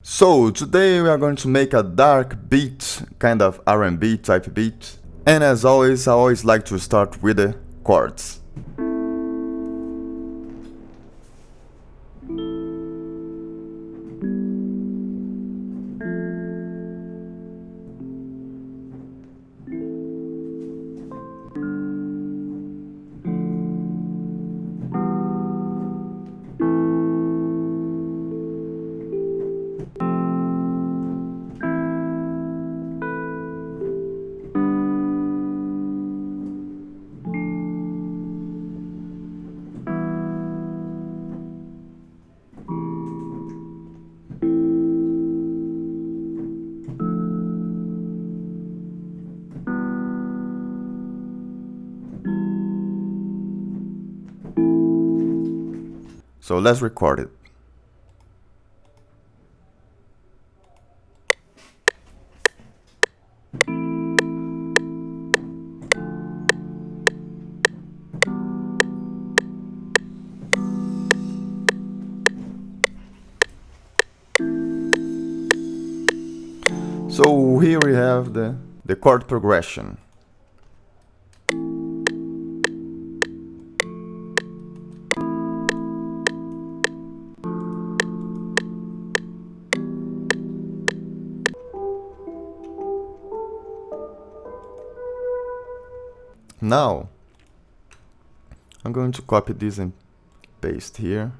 So today we are going to make a dark beat, kind of R&B type beat. And as always, I always like to start with the chords. So let's record it. So here we have the chord progression. Now, I'm going to copy this and paste here.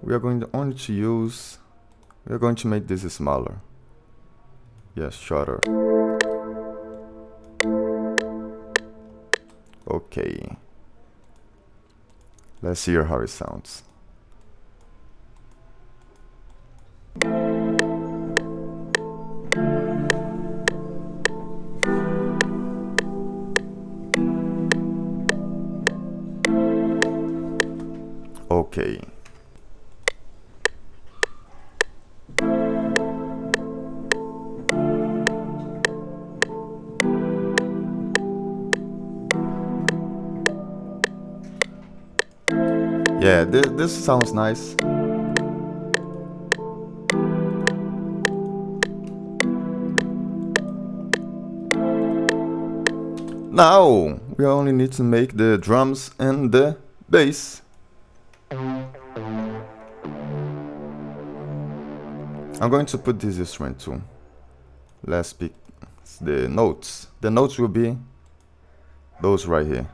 We are going to only to use, we are going to make this smaller. Yes, shorter. Okay. Let's hear how it sounds. Okay. Yeah, this sounds nice. Now, we only need to make the drums and the bass. I'm going to put this instrument too. Let's pick the notes. The notes will be those right here.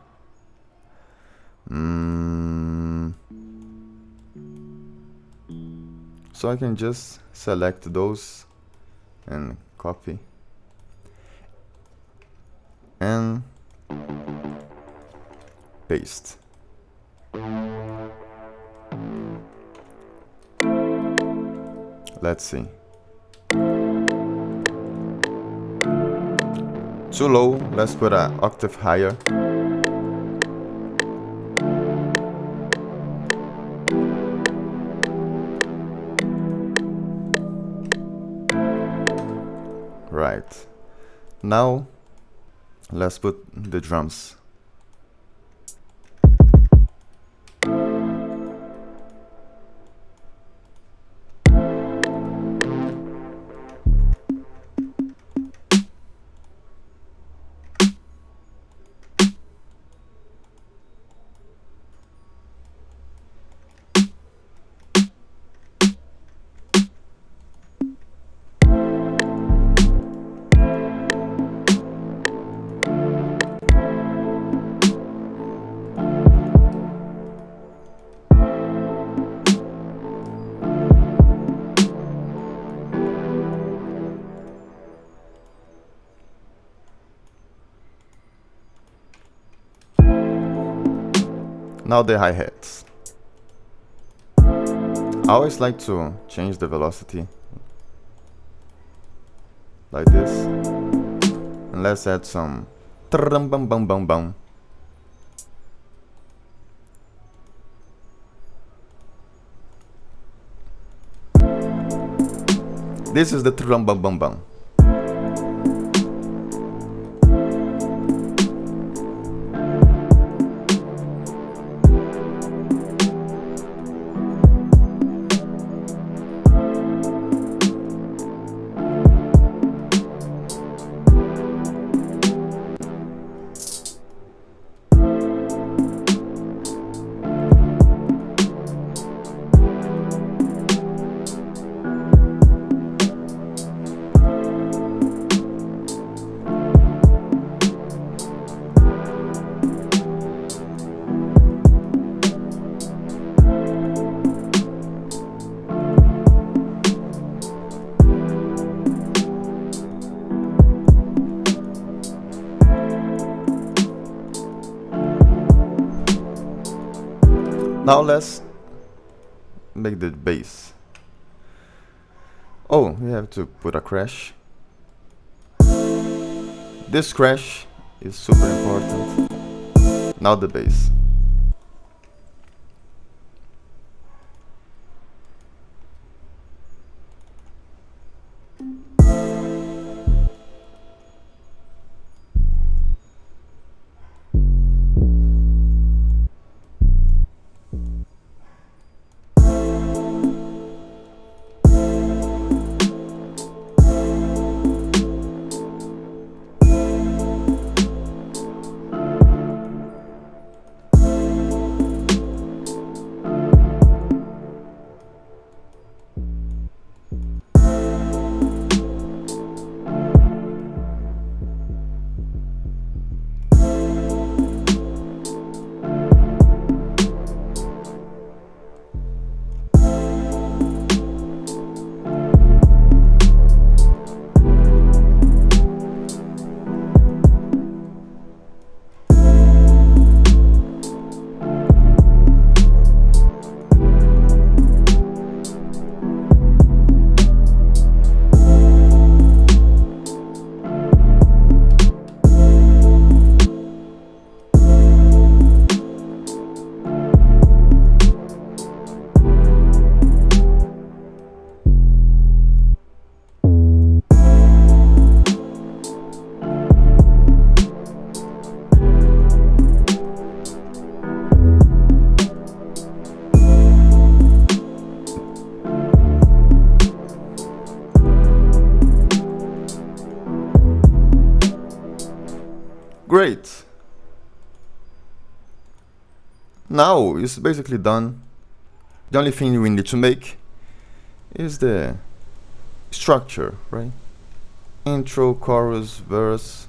So I can just select those and copy and paste. Let's see. Too low, let's put an octave higher. Right. Now, let's put the drums. Now the hi-hats. I always like to change the velocity like this. And let's add some trum bum bum bum bum. This is the trum bum bum bum. Now let's make the bass. Oh, we have to put a crash. This crash is super important. Now the bass. Great! Now it's basically done. The only thing we need to make is the structure, right? Intro, chorus, verse.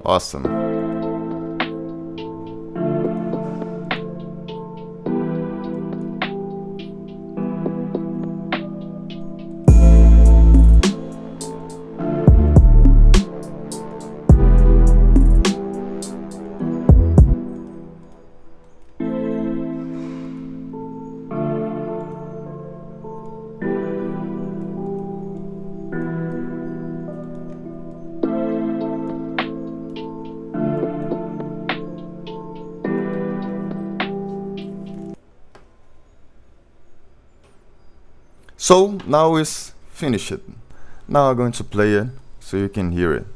Awesome. So now it's finished. Now I'm going to play it so you can hear it.